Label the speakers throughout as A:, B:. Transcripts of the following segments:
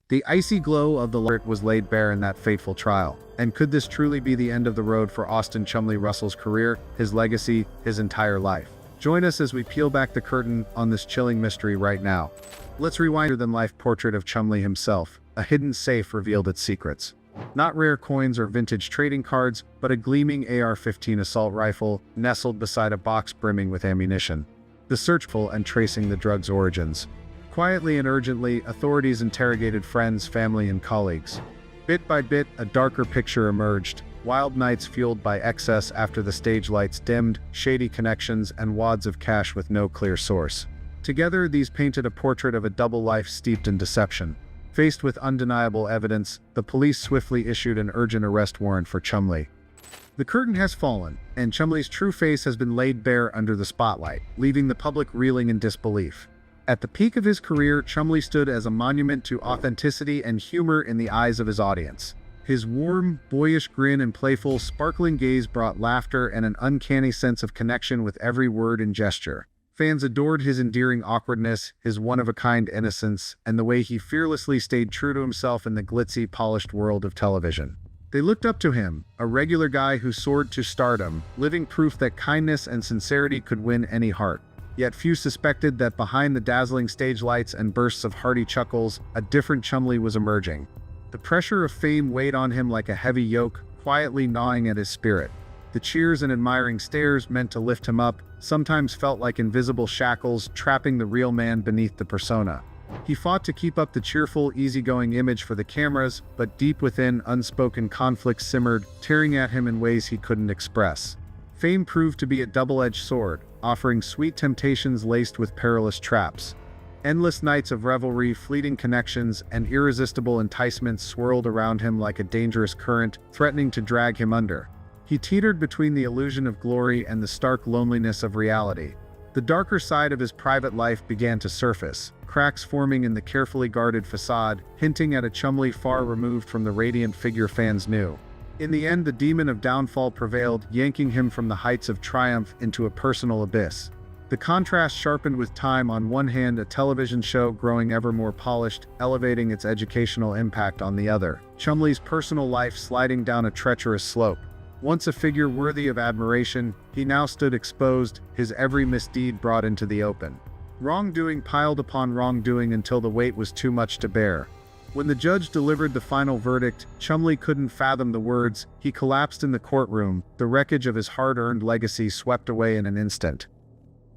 A: The icy glow of the light was laid bare in that fateful trial. And could this truly be the end of the road for Austin Chumlee Russell's career, his legacy, his entire life? Join us as we peel back the curtain on this chilling mystery right now. Let's rewind to the life portrait of Chumlee himself. A hidden safe revealed its secrets. Not rare coins or vintage trading cards, but a gleaming AR-15 assault rifle nestled beside a box brimming with ammunition. The search for and tracing the drug's origins. Quietly and urgently, authorities interrogated friends, family, and colleagues. Bit by bit, a darker picture emerged. Wild nights fueled by excess after the stage lights dimmed, shady connections, and wads of cash with no clear source. Together, these painted a portrait of a double life steeped in deception. Faced with undeniable evidence, the police swiftly issued an urgent arrest warrant for Chumlee. The curtain has fallen, and Chumlee's true face has been laid bare under the spotlight, leaving the public reeling in disbelief. At the peak of his career, Chumlee stood as a monument to authenticity and humor in the eyes of his audience. His warm, boyish grin and playful, sparkling gaze brought laughter and an uncanny sense of connection with every word and gesture. Fans adored his endearing awkwardness, his one-of-a-kind innocence, and the way he fearlessly stayed true to himself in the glitzy, polished world of television. They looked up to him, a regular guy who soared to stardom, living proof that kindness and sincerity could win any heart. Yet few suspected that behind the dazzling stage lights and bursts of hearty chuckles, a different Chumlee was emerging. The pressure of fame weighed on him like a heavy yoke, quietly gnawing at his spirit. The cheers and admiring stares meant to lift him up, sometimes felt like invisible shackles trapping the real man beneath the persona. He fought to keep up the cheerful, easygoing image for the cameras, but deep within, unspoken conflict simmered, tearing at him in ways he couldn't express. Fame proved to be a double-edged sword, offering sweet temptations laced with perilous traps. Endless nights of revelry, fleeting connections, and irresistible enticements swirled around him like a dangerous current, threatening to drag him under. He teetered between the illusion of glory and the stark loneliness of reality. The darker side of his private life began to surface, cracks forming in the carefully guarded facade, hinting at a Chumlee far removed from the radiant figure fans knew. In the end, the demon of downfall prevailed, yanking him from the heights of triumph into a personal abyss. The contrast sharpened with time. On one hand, a television show growing ever more polished, elevating its educational impact; on the other, Chumlee's personal life sliding down a treacherous slope. Once a figure worthy of admiration, he now stood exposed, his every misdeed brought into the open. Wrongdoing piled upon wrongdoing until the weight was too much to bear. When the judge delivered the final verdict, Chumlee couldn't fathom the words. He collapsed in the courtroom, the wreckage of his hard-earned legacy swept away in an instant.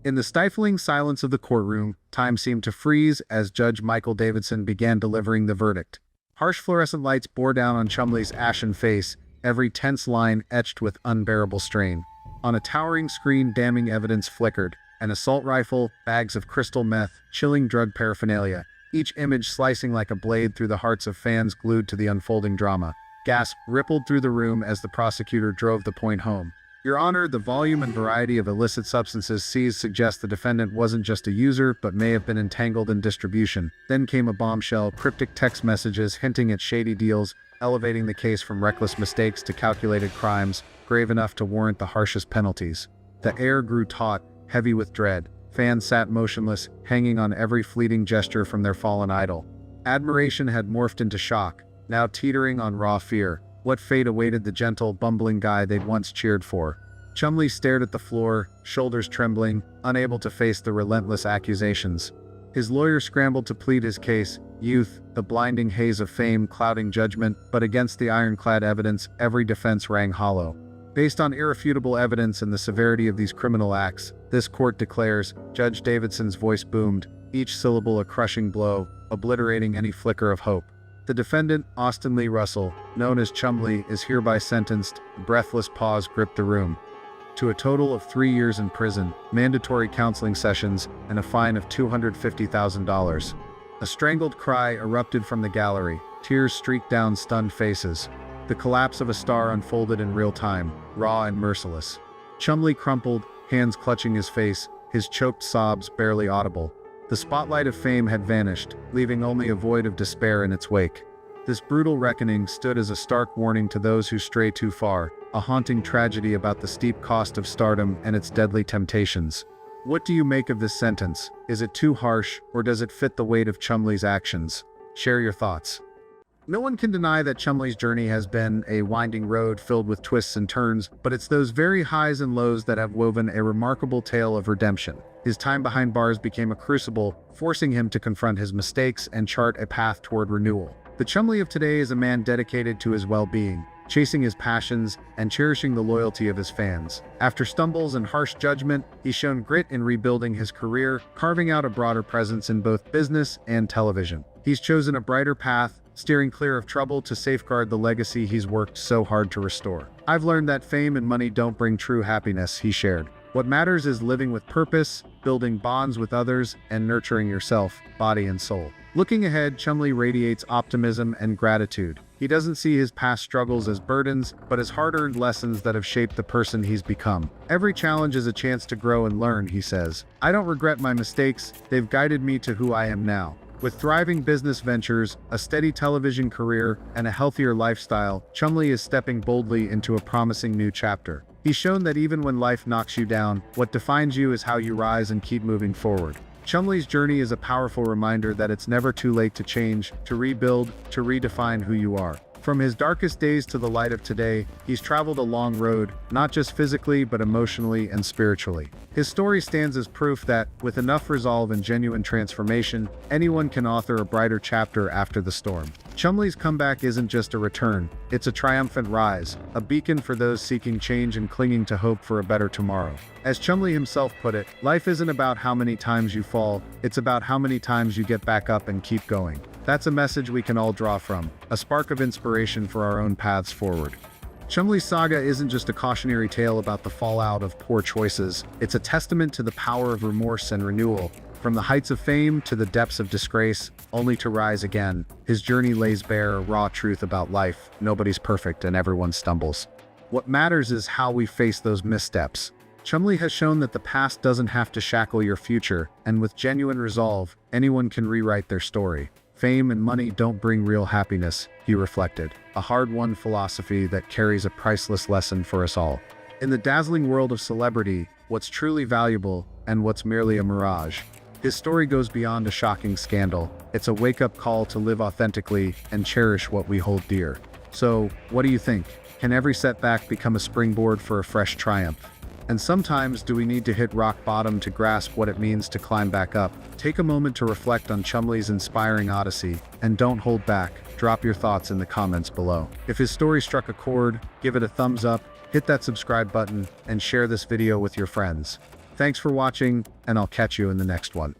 A: In the stifling silence of the courtroom, time seemed to freeze as Judge Michael Davidson began delivering the verdict. Harsh fluorescent lights bore down on Chumlee's ashen face, every tense line etched with unbearable strain. On a towering screen, damning evidence flickered: an assault rifle, bags of crystal meth, chilling drug paraphernalia, each image slicing like a blade through the hearts of fans glued to the unfolding drama. Gasp rippled through the room as the prosecutor drove the point home. Your Honor, the volume and variety of illicit substances seized suggest the defendant wasn't just a user, but may have been entangled in distribution. Then came a bombshell: cryptic text messages hinting at shady deals, elevating the case from reckless mistakes to calculated crimes, grave enough to warrant the harshest penalties. The air grew taut, heavy with dread. Fans sat motionless, hanging on every fleeting gesture from their fallen idol. Admiration had morphed into shock, now teetering on raw fear. What fate awaited the gentle, bumbling guy they'd once cheered for? Chumlee stared at the floor, shoulders trembling, unable to face the relentless accusations. His lawyer scrambled to plead his case: youth, the blinding haze of fame clouding judgment, but against the ironclad evidence, every defense rang hollow. Based on irrefutable evidence and the severity of these criminal acts, this court declares. Judge Davidson's voice boomed, each syllable a crushing blow, obliterating any flicker of hope. The defendant, Austin Lee Russell, known as Chumlee, is hereby sentenced. A breathless pause gripped the room. To a total of 3 years in prison, mandatory counseling sessions, and a fine of $250,000. A strangled cry erupted from the gallery. Tears streaked down stunned faces. The collapse of a star unfolded in real time, raw and merciless. Chumlee crumpled, hands clutching his face, his choked sobs barely audible. The spotlight of fame had vanished, leaving only a void of despair in its wake. This brutal reckoning stood as a stark warning to those who stray too far, a haunting tragedy about the steep cost of stardom and its deadly temptations. What do you make of this sentence? Is it too harsh, or does it fit the weight of Chumlee's actions? Share your thoughts. No one can deny that Chumlee's journey has been a winding road filled with twists and turns, but it's those very highs and lows that have woven a remarkable tale of redemption. His time behind bars became a crucible, forcing him to confront his mistakes and chart a path toward renewal. The Chumlee of today is a man dedicated to his well-being, chasing his passions and cherishing the loyalty of his fans. After stumbles and harsh judgment, he's shown grit in rebuilding his career, carving out a broader presence in both business and television. He's chosen a brighter path, steering clear of trouble to safeguard the legacy he's worked so hard to restore. I've learned that fame and money don't bring true happiness, he shared. What matters is living with purpose, building bonds with others, and nurturing yourself, body and soul. Looking ahead, Chumlee radiates optimism and gratitude. He doesn't see his past struggles as burdens, but as hard-earned lessons that have shaped the person he's become. Every challenge is a chance to grow and learn, he says. I don't regret my mistakes, they've guided me to who I am now. With thriving business ventures, a steady television career, and a healthier lifestyle, Chumlee is stepping boldly into a promising new chapter. He's shown that even when life knocks you down, what defines you is how you rise and keep moving forward. Chumlee's journey is a powerful reminder that it's never too late to change, to rebuild, to redefine who you are. From his darkest days to the light of today, he's traveled a long road, not just physically but emotionally and spiritually. His story stands as proof that, with enough resolve and genuine transformation, anyone can author a brighter chapter after the storm. Chumlee's comeback isn't just a return, it's a triumphant rise, a beacon for those seeking change and clinging to hope for a better tomorrow. As Chumlee himself put it, life isn't about how many times you fall, it's about how many times you get back up and keep going. That's a message we can all draw from, a spark of inspiration for our own paths forward. Chumlee's saga isn't just a cautionary tale about the fallout of poor choices, it's a testament to the power of remorse and renewal. From the heights of fame to the depths of disgrace, only to rise again, his journey lays bare a raw truth about life. Nobody's perfect and everyone stumbles. What matters is how we face those missteps. Chumlee has shown that the past doesn't have to shackle your future, and with genuine resolve, anyone can rewrite their story. Fame and money don't bring real happiness, he reflected, a hard-won philosophy that carries a priceless lesson for us all. In the dazzling world of celebrity, what's truly valuable and what's merely a mirage. His story goes beyond a shocking scandal. It's a wake-up call to live authentically and cherish what we hold dear. So, what do you think? Can every setback become a springboard for a fresh triumph? And sometimes, do we need to hit rock bottom to grasp what it means to climb back up? Take a moment to reflect on Chumlee's inspiring odyssey, and don't hold back. Drop your thoughts in the comments below. If his story struck a chord, give it a thumbs up, hit that subscribe button, and share this video with your friends. Thanks for watching, and I'll catch you in the next one.